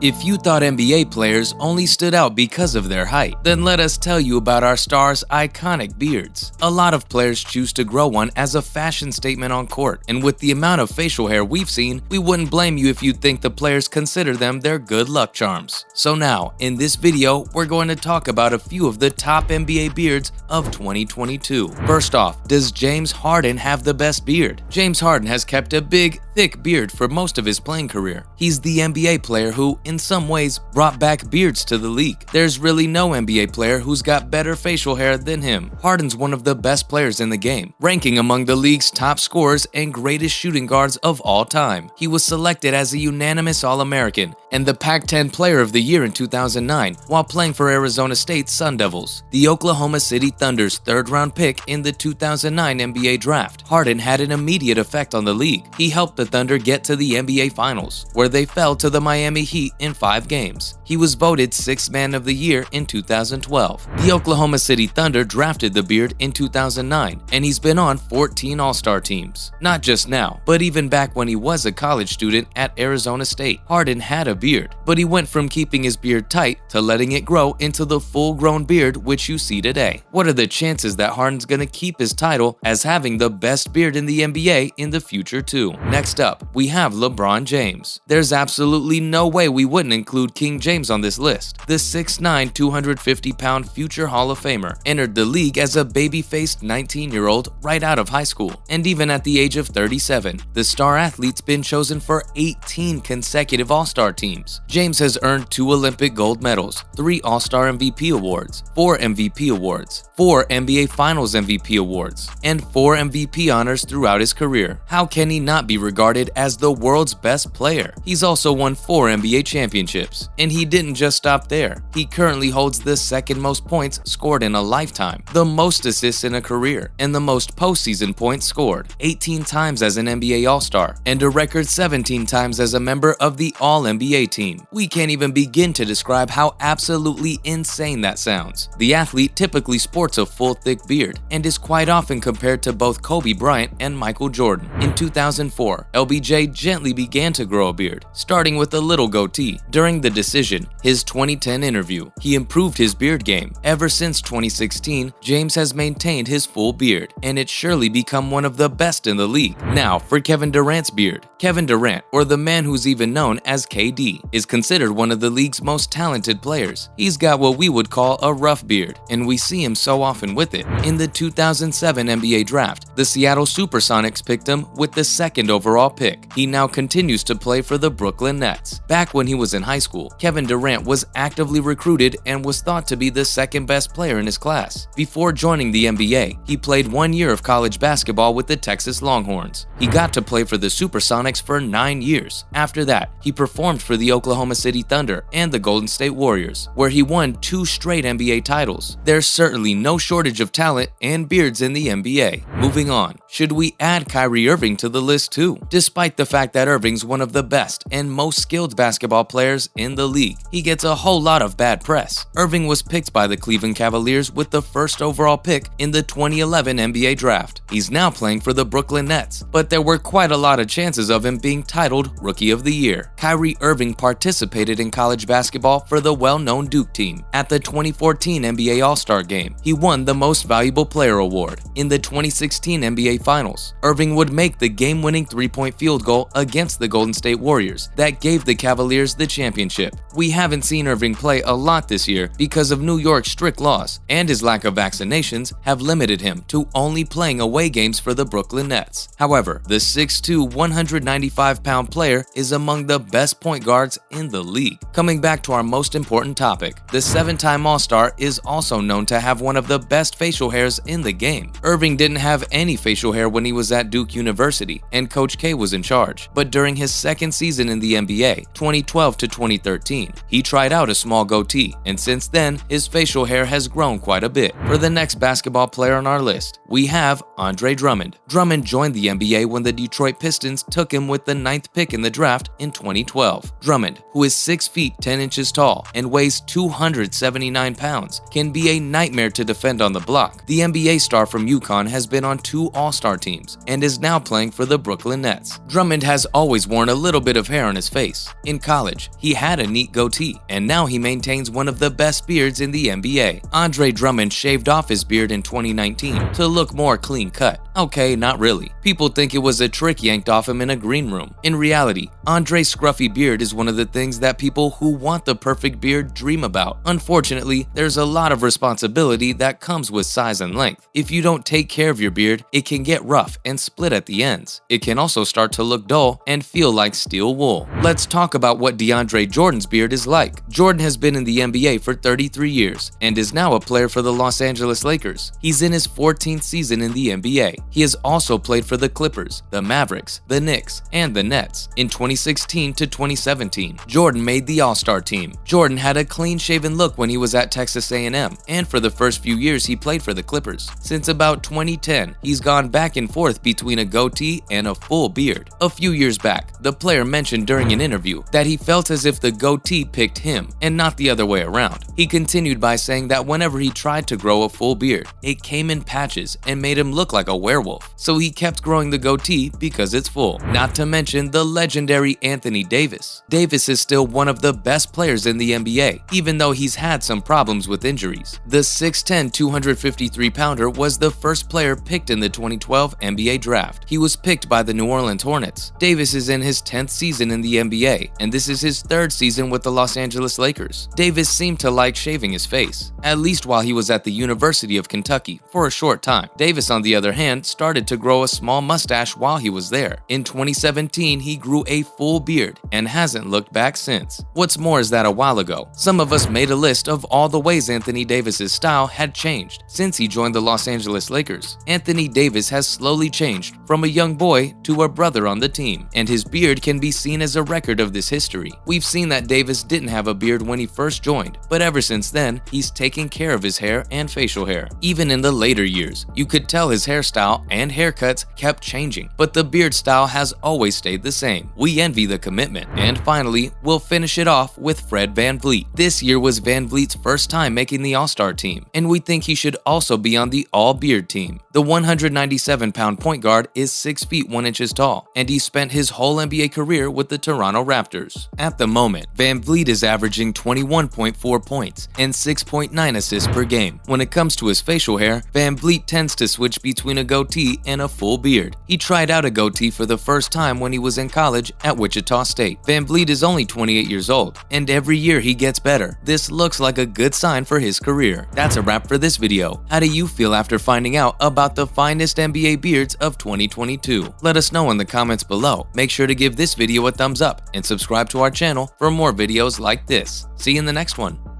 If you thought NBA players only stood out because of their height, then let us tell you about our stars' iconic beards. A lot of players choose to grow one as a fashion statement on court, and with the amount of facial hair we've seen, we wouldn't blame you if you think the players consider them their good luck charms. So now, in this video, we're going to talk about a few of the top NBA beards of 2022. First off, does James Harden have the best beard? James Harden has kept a big, thick beard for most of his playing career. He's the NBA player who, in some ways, brought back beards to the league. There's really no NBA player who's got better facial hair than him. Harden's one of the best players in the game, ranking among the league's top scorers and greatest shooting guards of all time. He was selected as a unanimous All-American and the Pac-10 Player of the Year in 2009 while playing for Arizona State's Sun Devils, the Oklahoma City Thunder's third-round pick in the 2009 NBA Draft. Harden had an immediate effect on the league. He helped the Thunder get to the NBA Finals, where they fell to the Miami Heat in 5 games. He was voted Sixth Man of the Year in 2012. The Oklahoma City Thunder drafted the beard in 2009, and he's been on 14 All-Star teams. Not just now, but even back when he was a college student at Arizona State. Harden had a beard, but he went from keeping his beard tight to letting it grow into the full-grown beard which you see today. What are the chances that Harden's gonna keep his title as having the best beard in the NBA in the future too? Next up, we have LeBron James. There's absolutely no way we wouldn't include King James on this list. The 6'9", 250-pound future Hall of Famer entered the league as a baby-faced 19-year-old right out of high school, and even at the age of 37, the star athlete's been chosen for 18 consecutive All-Star teams. James has earned 2 Olympic gold medals, 3 All-Star MVP awards, 4 MVP awards, 4 NBA Finals MVP awards, and 4 MVP honors throughout his career. How can he not be regarded as the world's best player? He's also won 4 NBA championships, and he didn't just stop there. He currently holds the second most points scored in a lifetime, the most assists in a career, and the most postseason points scored, 18 times as an NBA All-Star, and a record 17 times as a member of the All-NBA team. We can't even begin to describe how absolutely insane that sounds. The athlete typically sports a full thick beard, and is quite often compared to both Kobe Bryant and Michael Jordan. In 2004, LBJ gently began to grow a beard, starting with a little goatee. During the Decision, his 2010 interview, he improved his beard game. Ever since 2016, James has maintained his full beard, and it's surely become one of the best in the league. Now for Kevin Durant's beard. Kevin Durant, or the man who's even known as KD, is considered one of the league's most talented players. He's got what we would call a rough beard, and we see him so often with it. In the 2007 NBA Draft, the Seattle Supersonics picked him with the 2nd overall pick. He now continues to play for the Brooklyn Nets. Back when he was in high school, Kevin Durant was actively recruited and was thought to be the 2nd best player in his class. Before joining the NBA, he played 1 year of college basketball with the Texas Longhorns. He got to play for the Supersonics for 9 years. After that, he performed for the Oklahoma City Thunder and the Golden State Warriors, where he won 2 straight NBA titles. There's certainly no shortage of talent and beards in the NBA. Moving on, should we add Kyrie Irving to the list too? Despite the fact that Irving's one of the best and most skilled basketball players in the league, he gets a whole lot of bad press. Irving was picked by the Cleveland Cavaliers with the 1st overall pick in the 2011 NBA Draft. He's now playing for the Brooklyn Nets, but there were quite a lot of chances of him being titled Rookie of the Year. Kyrie Irving participated in college basketball for the well-known Duke team. At the 2014 NBA All-Star Game, he won the Most Valuable Player award. In the 2016 NBA Finals, Irving would make the game-winning 3-point field goal against the Golden State Warriors that gave the Cavaliers the championship. We haven't seen Irving play a lot this year because of New York's strict laws, and his lack of vaccinations have limited him to only playing away games for the Brooklyn Nets. However, the 6'2", 195-pound player is among the best point guards in the league. Coming back to our most important topic, the 7-time All-Star is also known to have one of the best facial hairs in the game. Irving didn't have any facial hair when he was at Duke University, and Coach K was in charge. But during his 2nd season in the NBA, 2012 to 2013, he tried out a small goatee, and since then, his facial hair has grown quite a bit. For the next basketball player on our list, we have Andre Drummond. Drummond joined the NBA when the Detroit Pistons took him with the 9th pick in the draft in 2012. Drummond, who is 6 feet 10 inches tall and weighs 279 pounds, can be a nightmare to defend on the block. The NBA star from UConn has been on 2 All-Star teams and is now playing for the Brooklyn Nets. Nets. Drummond has always worn a little bit of hair on his face. In college, he had a neat goatee, and now he maintains one of the best beards in the NBA. Andre Drummond shaved off his beard in 2019 to look more clean-cut. Okay, not really. People think it was a trick yanked off him in a green room. In reality, Andre's scruffy beard is one of the things that people who want the perfect beard dream about. Unfortunately, there's a lot of responsibility that comes with size and length. If you don't take care of your beard, it can get rough and split at the ends. It can also start to look dull and feel like steel wool. Let's talk about what DeAndre Jordan's beard is like. Jordan has been in the NBA for 33 years and is now a player for the Los Angeles Lakers. He's in his 14th season in the NBA. He has also played for the Clippers, the Mavericks, the Knicks, and the Nets. In 2016 to 2017, Jordan made the All-Star team. Jordan had a clean-shaven look when he was at Texas A&M, and for the first few years he played for the Clippers. Since about 2010, he's gone back and forth between a goatee and a full beard. A few years back, the player mentioned during an interview that he felt as if the goatee picked him and not the other way around. He continued by saying that whenever he tried to grow a full beard, it came in patches and made him look like a werewolf. So he kept growing the goatee because it's full. Not to mention the legendary Anthony Davis. Davis is still one of the best players in the NBA, even though he's had some problems with injuries. The 6'10", 253-pounder was the first player picked in the 2012 NBA draft. He was picked by the New Orleans Hornets. Davis is in his 10th season in the NBA, and this is his 3rd season with the Los Angeles Lakers. Davis seemed to like shaving his face, at least while he was at the University of Kentucky for a short time. Davis, on the other hand, started to grow a small mustache while he was there. In 2017, he grew a full beard and hasn't looked back since. What's more is that a while ago, some of us made a list of all the ways Anthony Davis's style had changed since he joined the Los Angeles Lakers. Anthony Davis has slowly changed from a young boy to a brother on the team, and his beard can be seen as a record of this history. We've seen that Davis didn't have a beard when he first joined, but ever since then, he's taken care of his hair and facial hair. Even in the later years, you could tell his hairstyle and haircuts kept changing, but the beard style has always stayed the same. We envy the commitment. And finally, we'll finish it off with Fred VanVleet. This year was VanVleet's first time making the All-Star team, and we think he should also be on the all-beard team. The 197-pound point guard is 6 feet 1 inches tall, and he spent his whole NBA career with the Toronto Raptors. At the moment, VanVleet is averaging 21.4 points and 6.9 assists per game. When it comes to his facial hair, VanVleet tends to switch between a goatee and a full beard. He tried out a goatee for the first time when he was in college at Wichita State. VanVleet is only 28 years old, and every year he gets better. This looks like a good sign for his career. That's a wrap for this video. How do you feel after finding out about the finest NBA beards of 2022? Let us know in the comments below. Make sure to give this video a thumbs up and subscribe to our channel for more videos like this. See you in the next one.